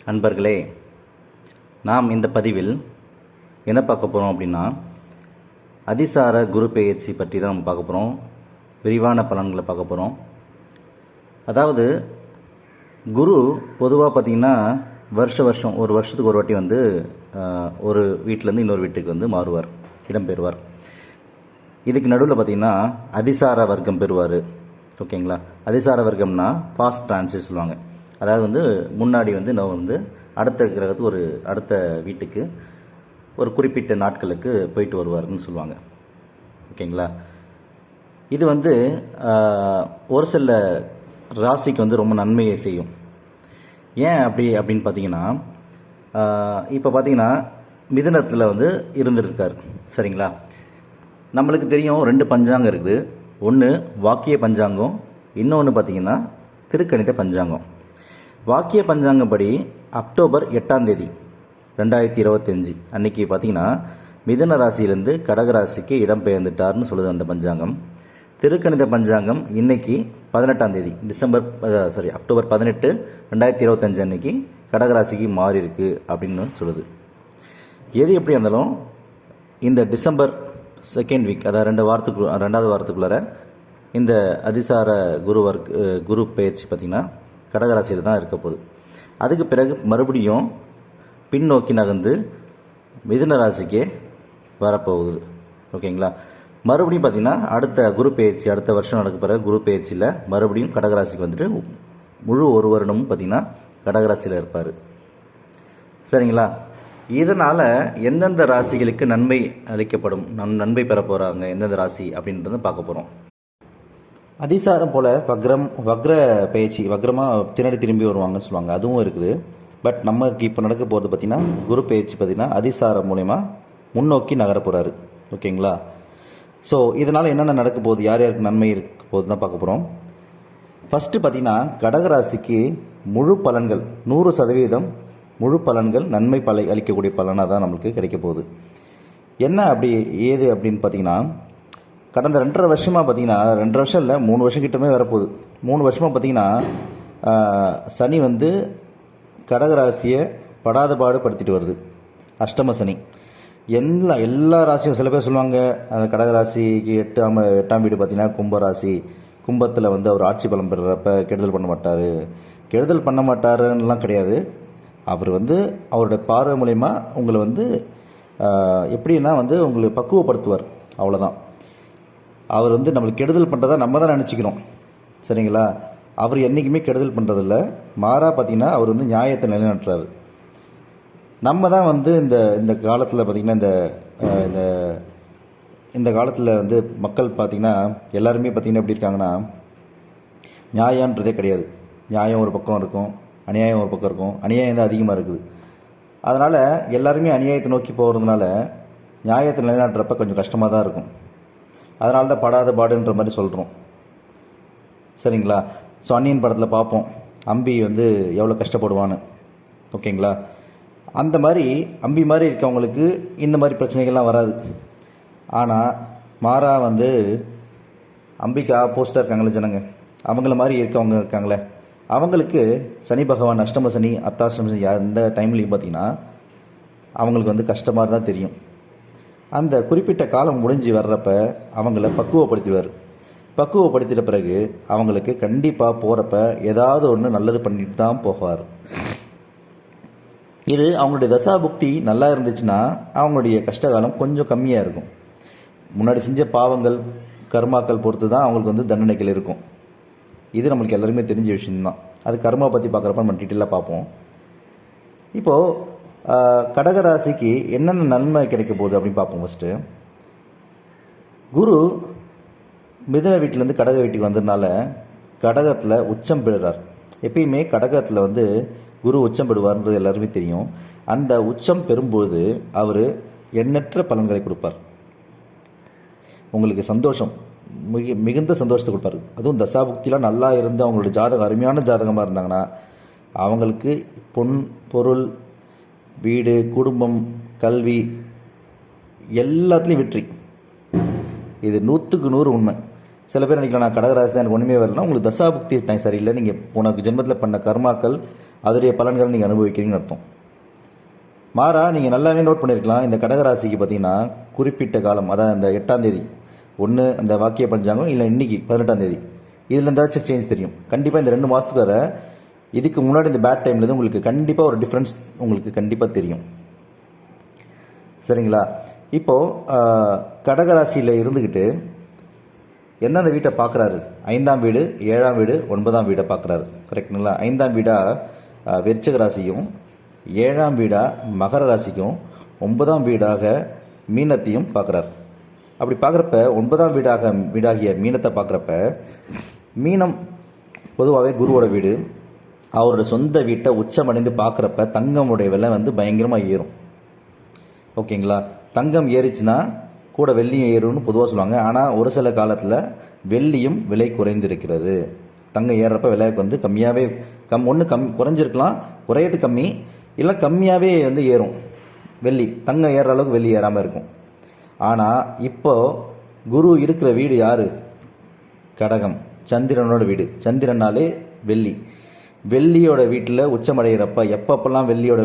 அன்பர்களே, நாம் இந்த பதிவில் என்ன பார்க்க போகிறோம் அப்படின்னா, அதிசார குரு பெயர்ச்சி பற்றி தான் நம்ம பார்க்க போகிறோம். விரிவான பலன்களை பார்க்க போகிறோம். அதாவது குரு பொதுவாக பார்த்திங்கன்னா வருஷம் ஒரு வருஷத்துக்கு ஒரு வாட்டி வந்து ஒரு வீட்டிலேருந்து இன்னொரு வீட்டுக்கு வந்து மாறுவார், இடம்பெறுவார். இதுக்கு நடுவில் பார்த்திங்கன்னா அதிசார வர்க்கம் பெறுவார். ஓகேங்களா? அதிசார வர்க்கம்னா ஃபாஸ்ட் டிரான்சிட் சொல்லுவாங்க. அதாவது வந்து முன்னாடி வந்து நான் வந்து அடுத்த கிரகத்துக்கு அடுத்த வீட்டுக்கு ஒரு குறிப்பிட்ட நாட்களுக்கு போயிட்டு வருவார்னு சொல்லுவாங்க. ஓகேங்களா? இது வந்து ஒரு சில ராசிக்கு வந்து ரொம்ப நன்மையை செய்யும். ஏன் அப்படின்னு பார்த்தீங்கன்னா, இப்போ பார்த்தீங்கன்னா மிதுனத்தில் வந்து இருந்துருக்கார். சரிங்களா? நம்மளுக்கு தெரியும் 2 பஞ்சாங்கம் இருக்குது. ஒன்று வாக்கிய பஞ்சாங்கம், இன்னொன்று பார்த்திங்கன்னா திருக்கணித பஞ்சாங்கம். வாக்கிய பஞ்சாங்கப்படி அக்டோபர் 8ஆம் தேதி 2025 அன்றைக்கி பார்த்திங்கன்னா மிதுன ராசியிலேருந்து கடக ராசிக்கு இடம்பெயர்ந்துட்டார்னு சொல்லுது அந்த பஞ்சாங்கம். திருக்கணித பஞ்சாங்கம் இன்றைக்கி 18ஆம் தேதி அக்டோபர் 18 2025 அன்றைக்கி கடகராசிக்கு மாறி இருக்கு அப்படின்னு சொல்லுது. எது எப்படி இருந்தாலும் இந்த டிசம்பர் 2nd வீக், அதாவது 2வது வாரத்துக்குள்ளார இந்த அதிசார குரு பயிற்சி பார்த்திங்கன்னா கடகராசியில் தான் இருக்க போகுது. அதுக்கு பிறகு மறுபடியும் பின்னோக்கி நகர்ந்து மிதுன ராசிக்கே வரப்போகுது. ஓகேங்களா? மறுபடியும் பார்த்திங்கன்னா அடுத்த குரு பயிற்சி, அடுத்த வருஷம் நடக்க பிறகு குரு பயிற்சியில் மறுபடியும் கடகராசிக்கு வந்துட்டு முழு ஒரு வருடமும் பார்த்திங்கன்னா கடகராசியில் இருப்பார். சரிங்களா? இதனால் எந்தெந்த ராசிகளுக்கு நன்மை அளிக்கப்படும், நன்மை பெற போகிறாங்க எந்தெந்த ராசி அப்படின்றத பார்க்க போகிறோம். அதிசாரம் போல் வக்ர பயிற்சி, வக்ரமாக பின்னாடி திரும்பி வருவாங்கன்னு சொல்லுவாங்க, அதுவும் இருக்குது. பட் நமக்கு இப்போ நடக்க போகிறது பார்த்திங்கன்னா குரு பயிற்சி பார்த்திங்கன்னா அதிசாரம் மூலயமா முன்னோக்கி நகர போகிறாரு. ஓகேங்களா? ஸோ இதனால் என்னென்ன நடக்க போகுது, யார் யாருக்கு நன்மை இருக்க போகுது தான் பார்க்க போகிறோம். ஃபஸ்ட்டு பார்த்திங்கன்னா கடகராசிக்கு முழு பலன்கள் 100% முழு பலன்கள் நன்மை அளிக்கக்கூடிய பலனாக தான் நம்மளுக்கு கிடைக்க போகுது. என்ன ஏது அப்படின்னு பார்த்திங்கன்னா, கடந்த 2.5 வருஷமாக பார்த்திங்கன்னா 2 வருஷம் இல்லை 3 வருஷம் கிட்டமே வரப்போகுது. 3 வருஷமாக பார்த்திங்கன்னா சனி வந்து கடகராசியை படாத பாடுபடுத்திட்டு வருது. அஷ்டம சனி எல்லா ராசியும், சில பேர் சொல்லுவாங்க அந்த கடகராசிக்கு 8ஆம் வீடு பார்த்திங்கன்னா கும்பராசி. கும்பத்தில் வந்து அவர் ஆட்சி பலம் பெறுறப்ப கெடுதல் பண்ண மாட்டாருன்னெலாம் கிடையாது. அவர் வந்து அவருடைய பார்வை மூலயமா உங்களை வந்து எப்படின்னா வந்து உங்களை பக்குவப்படுத்துவார், அவ்வளோதான். அவர் வந்து நம்மளுக்கு கெடுதல் பண்ணுறதா நம்ம தான் நினச்சிக்கிறோம். சரிங்களா? அவர் என்றைக்குமே கெடுதல் பண்ணுறதில்ல. மாறாக பார்த்திங்கன்னா அவர் வந்து நியாயத்தை நிலைநாட்டுறாரு. நம்ம தான் வந்து இந்த காலத்தில் பார்த்திங்கன்னா இந்த காலத்தில் வந்து மக்கள் பார்த்திங்கன்னா எல்லாருமே பார்த்திங்கன்னா எப்படி இருக்காங்கன்னா, நியாயன்றதே கிடையாது. நியாயம் ஒரு பக்கம் இருக்கும், அநியாயம் ஒரு பக்கம் இருக்கும். அநியாயம் தான் அதிகமாக இருக்குது. அதனால் எல்லாருமே அநியாயத்தை நோக்கி போகிறதுனால நியாயத்தை நிலைநாட்டுறப்ப கொஞ்சம் கஷ்டமாக தான் இருக்கும். அதனால தான் படாத பாடுன்ற மாதிரி சொல்கிறோம். சரிங்களா? ஸோ அன்னியன் படத்தில் பார்ப்போம் அம்பி வந்து எவ்வளோ கஷ்டப்படுவான்னு. ஓகேங்களா? அந்த மாதிரி அம்பி மாதிரி இருக்கவங்களுக்கு இந்த மாதிரி பிரச்சனைகள்லாம் வராது. ஆனால் மாறா வந்து அம்பிக்கு ஆப்போசிட்டாக இருக்காங்களே ஜனங்க, அவங்கள மாதிரி இருக்கவங்க இருக்காங்களே, அவங்களுக்கு சனி பகவான் அஷ்டம சனி அர்த்தாஷ்டம சனி அந்த டைம்லேயும் பார்த்திங்கன்னா அவங்களுக்கு வந்து கஷ்டமாக தான் தெரியும். அந்த குறிப்பிட்ட காலம் முடிஞ்சு வர்றப்ப அவங்கள பக்குவப்படுத்திட்ட பிறகு அவங்களுக்கு கண்டிப்பாக போகிறப்ப ஏதாவது ஒன்று நல்லது பண்ணிட்டு தான் போவார். இது அவங்களுடைய தசாபுக்தி நல்லா இருந்துச்சுன்னா அவங்களுடைய கஷ்டகாலம் கொஞ்சம் கம்மியாக இருக்கும். முன்னாடி செஞ்ச பாவங்கள் கர்மாக்கள் பொறுத்து தான் அவங்களுக்கு வந்து தண்டனைகள் இருக்கும். இது நம்மளுக்கு எல்லாருமே தெரிஞ்ச விஷயம்தான். அது கர்மா பற்றி பார்க்குறப்ப நம்ம டீட்டெயிலாக பார்ப்போம். இப்போது கடகராசிக்கு என்னென்ன நன்மை கிடைக்க போகுது அப்படின்னு பார்ப்போம். ஃபஸ்ட்டு குரு மிதுன வீட்டிலேருந்து கடக வீட்டுக்கு வந்ததுனால கடகத்தில் உச்சம் பெறுறார். எப்பயுமே கடகத்தில் வந்து குரு உச்சம் பெறுவார்ன்றது எல்லாருமே தெரியும். அந்த உச்சம் பெறும்போது அவர் எண்ணற்ற பலன்களை கொடுப்பார். உங்களுக்கு சந்தோஷம், மிகுந்த சந்தோஷத்தை கொடுப்பார். அதுவும் தசாபுக்திலாம் நல்லா இருந்து அவங்களுடைய ஜாதகம் அருமையான ஜாதகமாக இருந்தாங்கன்னா அவங்களுக்கு பொருள், வீடு, குடும்பம், கல்வி எல்லாத்துலேயும் வெற்றி. இது 100க்கு 100 உண்மை. சில பேர் நினைக்கலாம் நான் கடகராசி தான் எனக்கு ஒன்றுமே வரலாம். உங்களுக்கு தசாபுக்தி சரியில்லை, நீங்கள் உனக்கு ஜென்மத்தில் பண்ண கர்மாக்கள் அதோடைய பலன்களை நீங்கள் அனுபவிக்கிறீங்கன்னு அர்த்தம். மாறா நீங்கள் நல்லாவே நோட் பண்ணியிருக்கலாம், இந்த கடகராசிக்கு பார்த்தீங்கன்னா குறிப்பிட்ட காலம், அதான் இந்த 8ஆம் தேதி ஒன்று அந்த வாக்கிய பஞ்சாங்கம், இல்லை இன்றைக்கி 18ஆம் தேதி, இதில் இருந்தாச்சும் சேஞ்ச் தெரியும். கண்டிப்பாக இந்த 2 மாதத்துக்கு வர இதுக்கு முன்னாடி இந்த பேட் டைம்லேருந்து உங்களுக்கு கண்டிப்பாக ஒரு டிஃப்ரென்ஸ் உங்களுக்கு கண்டிப்பாக தெரியும். சரிங்களா? இப்போது கடகராசியில் இருந்துக்கிட்டு எந்தெந்த வீட்டை பார்க்குறாரு? 5ஆம் வீடு, 7ஆம் வீடு, 9ஆம் வீடை பார்க்குறாரு. கரெக்டுங்களா? 5ஆம் வீடாக விருச்சிக ராசியும், 7ஆம் வீடாக மகர ராசிக்கும், 9ஆம் வீடாக மீனத்தையும் பார்க்குறாரு. அப்படி பார்க்குறப்ப 9ஆம் வீடாகிய மீனத்தை பார்க்குறப்ப, மீனம் பொதுவாகவே குருவோட வீடு. அவரோட சொந்த வீட்டை உச்சமடைந்து பார்க்குறப்ப தங்கமுடைய விலை வந்து பயங்கரமாக ஏறும். ஓகேங்களா? தங்கம் ஏறிச்சுன்னா கூட வெள்ளியும் ஏறும்னு பொதுவாக சொல்லுவாங்க. ஆனால் ஒரு சில காலத்தில் வெள்ளியும் விலை குறைந்திருக்கிறது. தங்கம் ஏறுறப்ப விலை வந்து கம்மியாகவே குறைஞ்சிருக்கலாம், குறையது கம்மி, இல்லை கம்மியாகவே வந்து ஏறும். வெள்ளி தங்கம் ஏறுற அளவுக்கு வெள்ளி ஏறாமல் இருக்கும். ஆனால் இப்போது குரு இருக்கிற வீடு யார்? கடகம், சந்திரனோட வீடு. சந்திரனாலே வெள்ளி. வெள்ளியோட வீட்டில் உச்சமடைகிறப்ப எப்பப்பெல்லாம் வெள்ளியோட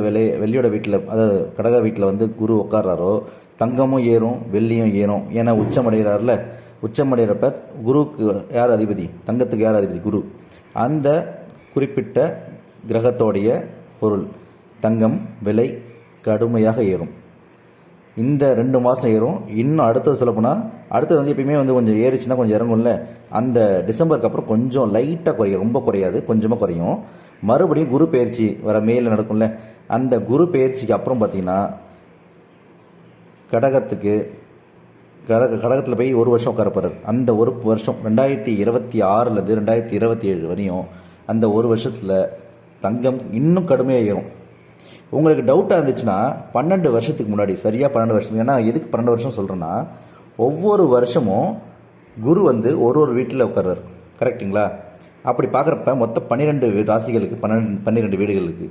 வீட்டில், அதாவது கடக வீட்டில் வந்து குரு உட்கார்றாரோ தங்கமும் ஏறும் வெள்ளியும் ஏறும். ஏன்னா உச்சமடைகிறார்ல, உச்சமடைகிறப்ப குருவுக்கு யார் அதிபதி? தங்கத்துக்கு யார் அதிபதி? குரு. அந்த குறிப்பிட்ட கிரகத்தோடைய பொருள் தங்கம் விலை கடுமையாக ஏறும். இந்த 2 மாதம் ஏறும். இன்னும் அடுத்தது சொல்லப்போனால், அடுத்தது வந்து எப்பயுமே வந்து கொஞ்சம் ஏறிச்சுன்னா கொஞ்சம் இறங்கும்ல, அந்த டிசம்பருக்கு அப்புறம் கொஞ்சம் லைட்டாக குறையும், ரொம்ப குறையாது, கொஞ்சமாக குறையும். மறுபடியும் குரு பயிற்சி வர மேல நடக்கும்ல, அந்த குரு பயிற்சிக்கு அப்புறம் பார்த்திங்கன்னா கடகத்தில் போய் 1 வருஷம் உட்காரப்படுறார். அந்த 1 வருஷம் 2026லேருந்து 2027 வரையும் அந்த 1 வருஷத்தில் தங்கம் இன்னும் கடுமையாக ஏறும். உங்களுக்கு டவுட்டாக இருந்துச்சுன்னா 12 வருஷத்துக்கு முன்னாடி, சரியாக 12 வருஷம், ஏன்னா எதுக்கு 12 வருஷம் சொல்கிறேன்னா, ஒவ்வொரு வருஷமும் குரு வந்து ஒரு வீட்டில் உட்கார்றார். கரெக்டுங்களா? அப்படி பார்க்குறப்ப மொத்தம் 12 ராசிகளுக்கு 12 வீடுகளுக்கு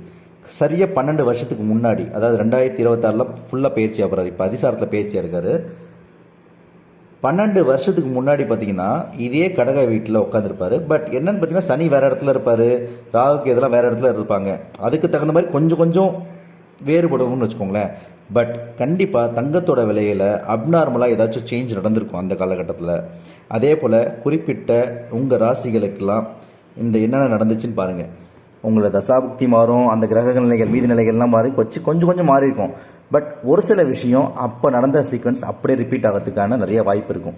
சரியாக 12 வருஷத்துக்கு முன்னாடி, அதாவது 2026 ஃபுல்லாக பயிற்சி ஆகிறார். இப்போ அதிசாரத்தில் பயிற்சியாக இருக்கார். 12 வருஷத்துக்கு முன்னாடி பார்த்தீங்கன்னா இதே கடக வீட்டில் உட்காந்துருப்பார். பட் என்னன்னு பார்த்தீங்கன்னா சனி வேறு இடத்துல இருப்பார், ராகுக்கு இதெல்லாம் வேறு இடத்துல இருப்பாங்க. அதுக்கு தகுந்த மாதிரி கொஞ்சம் வேறுபடுவோம்னு வச்சுக்கோங்களேன். பட் கண்டிப்பாக தங்கத்தோட விலையில் அப்நார்மலாக ஏதாச்சும் சேஞ்ச் நடந்திருக்கும் அந்த காலகட்டத்தில். அதே போல் குறிப்பிட்ட உங்கள் ராசிகளுக்கெல்லாம் இந்த என்னென்ன நடந்துச்சுன்னு பாருங்கள். உங்களோட தசாபுக்தி மாறும், அந்த கிரக நிலைகள் மீதி நிலைகள்லாம் மாறி கொஞ்சம் மாறி இருக்கும். பட் ஒரு சில விஷயம் அப்போ நடந்த சீக்வன்ஸ் அப்படியே ரிப்பீட் ஆகிறதுக்கான நிறைய வாய்ப்பு இருக்கும்.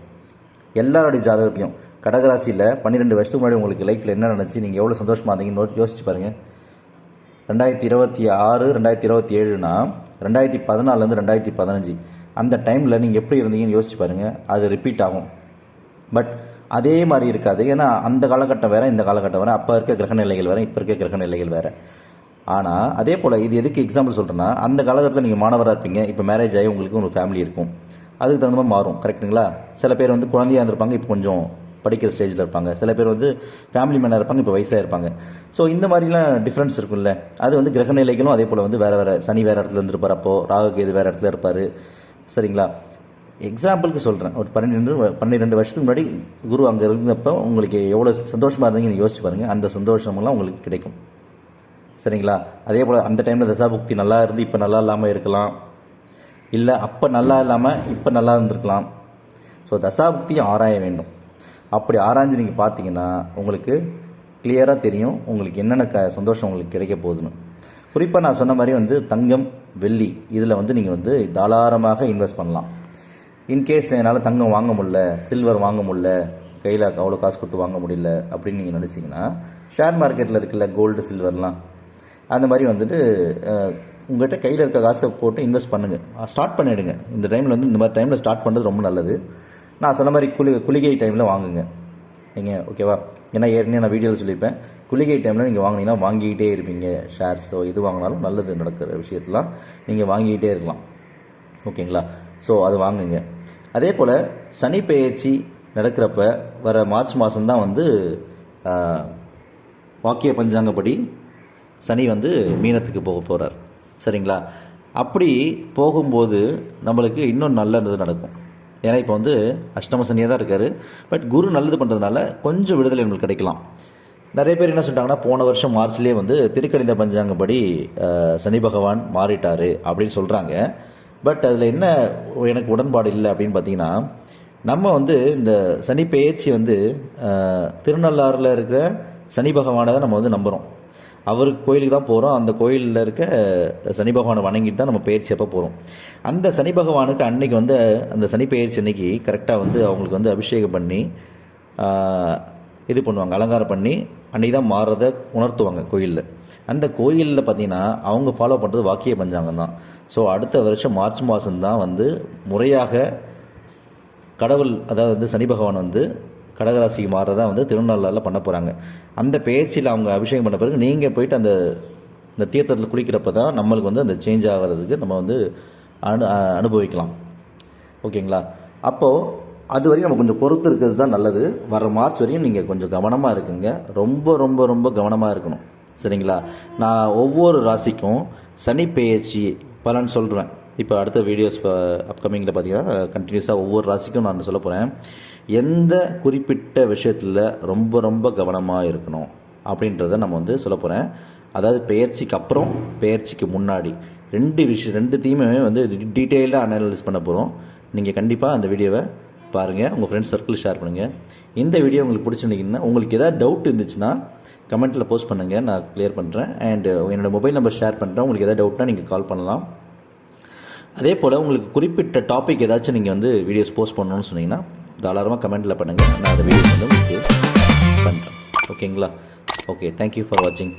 எல்லாருடைய ஜாதகத்தையும் கடகராசியில் 12 வருஷத்துக்கு முன்னாடி உங்களுக்கு லைஃப்பில் என்ன நடந்துச்சு, நீங்கள் எவ்வளோ சந்தோஷமாக இருந்தீங்கன்னு யோசிச்சு பாருங்கள். 2026 2027னா 2014லேருந்து 2015 அந்த டைமில் நீங்கள் எப்படி இருந்தீங்கன்னு யோசிச்சு பாருங்கள். அது ரிப்பீட் ஆகும். பட் அதே மாதிரி இருக்காது. ஏன்னா அந்த காலகட்டம் வேறு, இந்த காலகட்டம் வேறு, அப்போ இருக்க கிரக நிலைகள் வேறு, இப்போ இருக்க கிரக நிலைகள் வேறு. ஆனால் அதே போல் இது எதுக்கு எக்ஸாம்பிள் சொல்கிறேன்னா, அந்த காலகட்டத்தில் நீங்கள் மாணவராக இருப்பீங்க, இப்போ மேரேஜ் ஆகி உங்களுக்கு ஒரு ஃபேமிலி இருக்கும், அதுக்கு தகுந்த மாதிரி மாறும். கரெக்டுங்களா? சில பேர் வந்து குழந்தையாக இருந்திருப்பாங்க, இப்போ கொஞ்சம் படிக்கிற ஸ்டேஜில் இருப்பாங்க. சில பேர் வந்து ஃபேமிலி மேனாக இருப்பாங்க, இப்போ வயசாக இருப்பாங்க. ஸோ இந்த மாதிரிலாம் டிஃப்ரென்ஸ் இருக்குல்ல. அது வந்து கிரக நிலைகளும் அதே போல் வந்து வேறு சனி வேறு இடத்துல இருந்திருப்பார், அப்போது ராகுக்கு இது வேறு இடத்துல இருப்பார். சரிங்களா? எக்ஸாம்பிளுக்கு சொல்கிறேன். ஒரு 12 வருஷத்துக்கு முன்னாடி குரு அங்கே இருந்தப்போ உங்களுக்கு எவ்வளோ சந்தோஷமாக இருந்தீங்கன்னு யோசிச்சு பாருங்கள். அந்த சந்தோஷமெல்லாம் உங்களுக்கு கிடைக்கும். சரிங்களா? அதே போல் அந்த டைமில் தசாபுக்தி நல்லா இருந்து இப்போ நல்லா இல்லாமல் இருக்கலாம், இல்லை அப்போ நல்லா இல்லாமல் இப்போ நல்லா இருந்திருக்கலாம். ஸோ தசாபுக்தியும் ஆராய வேண்டும். அப்படி ஆராய்ஞ்சு நீங்கள் பார்த்தீங்கன்னா உங்களுக்கு கிளியராக தெரியும் உங்களுக்கு என்னென்ன சந்தோஷம் உங்களுக்கு கிடைக்க போகுதுன்னு. குறிப்பாக நான் சொன்ன மாதிரி வந்து தங்கம் வெள்ளி இதில் வந்து நீங்கள் வந்து தாராளமாக இன்வெஸ்ட் பண்ணலாம். இன்கேஸ் என்னால் தங்கம் வாங்க முடியல, சில்வர் வாங்க முடியல, கையில் அவ்வளோ காசு கொடுத்து வாங்க முடியல அப்படின்னு நீங்கள் நினச்சிங்கன்னா, ஷேர் மார்க்கெட்டில் இருக்குல்ல கோல்டு சில்வர்லாம், அந்த மாதிரி வந்துட்டு உங்கள்கிட்ட கையில் இருக்க காசை போட்டு இன்வெஸ்ட் பண்ணுங்கள், ஸ்டார்ட் பண்ணிவிடுங்க. இந்த டைமில் வந்து இந்த மாதிரி டைமில் ஸ்டார்ட் பண்ணுறது ரொம்ப நல்லது. நான் சொன்ன மாதிரி குளிகை டைமில் வாங்குங்க நீங்கள், ஓகேவா? ஏன்னா ஏற்கனவே நான் வீடியோவில் சொல்லியிருப்பேன், குளிகை டைமில் நீங்கள் வாங்கினீங்கன்னா வாங்கிக்கிட்டே இருப்பீங்க. ஷேர்ஸோ எது வாங்கினாலும் நல்லது நடக்கிற விஷயத்தெலாம் நீங்கள் வாங்கிக்கிட்டே இருக்கலாம். ஓகேங்களா? ஸோ அது வாங்குங்க. அதே போல் சனி பெயர்ச்சி நடக்கிறப்ப வர மார்ச் மாதம்தான் வந்து வாக்கிய பஞ்சாங்கப்படி சனி வந்து மீனத்துக்கு போக போகிறார். சரிங்களா? அப்படி போகும்போது நம்மளுக்கு இன்னும் நல்லது நடக்கும். ஏன்னா இப்போ வந்து அஷ்டம சனியாக தான் இருக்கார். பட் குரு நல்லது பண்ணுறதுனால கொஞ்சம் விடுதலை உங்களுக்கு கிடைக்கலாம். நிறைய பேர் என்ன சொல்லிட்டாங்கன்னா, போன வருஷம் மார்ச்லேயே வந்து திருக்கணித பஞ்சாங்கப்படி சனி பகவான் மாறிட்டார் அப்படின்னு சொல்கிறாங்க. பட் அதில் என்ன எனக்கு உடன்பாடு இல்லை அப்படின்னு பார்த்தீங்கன்னா, நம்ம வந்து இந்த சனி பெயர்ச்சி வந்து திருநள்ளாறில் இருக்கிற சனி பகவானை தான் நம்ம வந்து நம்புகிறோம். அவருக்கு கோயிலுக்கு தான் போகிறோம். அந்த கோயிலில் இருக்க சனி பகவானை வணங்கிட்டு தான் நம்ம பயிற்சி அப்போ போகிறோம். அந்த சனி பகவானுக்கு அன்னைக்கு வந்து அந்த சனி பயிற்சி அன்னைக்கு கரெக்டாக வந்து அவங்களுக்கு வந்து அபிஷேகம் பண்ணி இது பண்ணுவாங்க, அலங்காரம் பண்ணி அன்றைக்கி தான் மாறுறதை உணர்த்துவாங்க கோயிலில். அந்த கோயிலில் பார்த்திங்கன்னா அவங்க ஃபாலோ பண்ணுறது வாக்கிய பஞ்சாங்கம் தான். ஸோ அடுத்த வருஷம் மார்ச் மாதம்தான் வந்து முறையாக கடவுள், அதாவது வந்து சனி பகவான் வந்து கடகராசிக்கு மாறுறதா வந்து திருநள்ளாறில் பண்ண போகிறாங்க. அந்த பேச்சில் அவங்க அபிஷேகம் பண்ண பிறகு நீங்கள் போயிட்டு இந்த தீர்த்தத்தில் குளிக்கிறப்ப தான் நம்மளுக்கு வந்து அந்த சேஞ்ச் ஆகிறதுக்கு நம்ம வந்து அனுபவிக்கலாம். ஓகேங்களா? அப்போது அது வரையும் நம்ம கொஞ்சம் பொறுத்து இருக்கிறது தான் நல்லது. வர மார்ச் வரையும் நீங்கள் கொஞ்சம் கவனமாக இருக்குங்க. ரொம்ப ரொம்ப ரொம்ப கவனமாக இருக்கணும். சரிங்களா? நான் ஒவ்வொரு ராசிக்கும் சனி பெயர்ச்சி பலன் சொல்கிறேன். இப்போ அடுத்த வீடியோஸ் அப்கமிங்கில் பார்த்தீங்கன்னா கண்டினியூஸாக ஒவ்வொரு ராசிக்கும் நான் சொல்ல போகிறேன். எந்த குறிப்பிட்ட விஷயத்தில் ரொம்ப ரொம்ப கவனமாக இருக்கணும் அப்படின்றத நம்ம வந்து சொல்ல போகிறேன். அதாவது பெயர்ச்சிக்கு அப்புறம் பெயர்ச்சிக்கு முன்னாடி ரெண்டுத்தையுமே வந்து டீட்டெயிலாக அனலைஸ் பண்ண போகிறோம். நீங்கள் கண்டிப்பாக அந்த வீடியோவை பாருங்கள், உங்கள் ஃப்ரெண்ட்ஸ் சர்க்கிள் ஷேர் பண்ணுங்கள். இந்த வீடியோ உங்களுக்கு பிடிச்சிருந்தீங்கன்னா, உங்களுக்கு எதாவது டவுட் இருந்துச்சுன்னா கமெண்ட்டில் போஸ்ட் பண்ணுங்கள், நான் கிளியர் பண்ணுறேன். அண்ட் என்னோடய மொபைல் நம்பர் ஷேர் பண்ணுறேன். உங்களுக்கு எதாவது டவுட்னா நீங்கள் கால் பண்ணலாம். அதே போல் உங்களுக்கு குறிப்பிட்ட டாபிக் ஏதாச்சும் நீங்கள் வந்து வீடியோஸ் போஸ்ட் பண்ணணும்னு சொன்னீங்கன்னா தாராளமாக கமெண்ட்டில் பண்ணுங்கள். நான் அந்த வீடியோஸ் வந்து உங்களுக்கு பண்ணுறேன். ஓகேங்களா? ஓகே, தேங்க்யூ ஃபார் வாட்சிங்.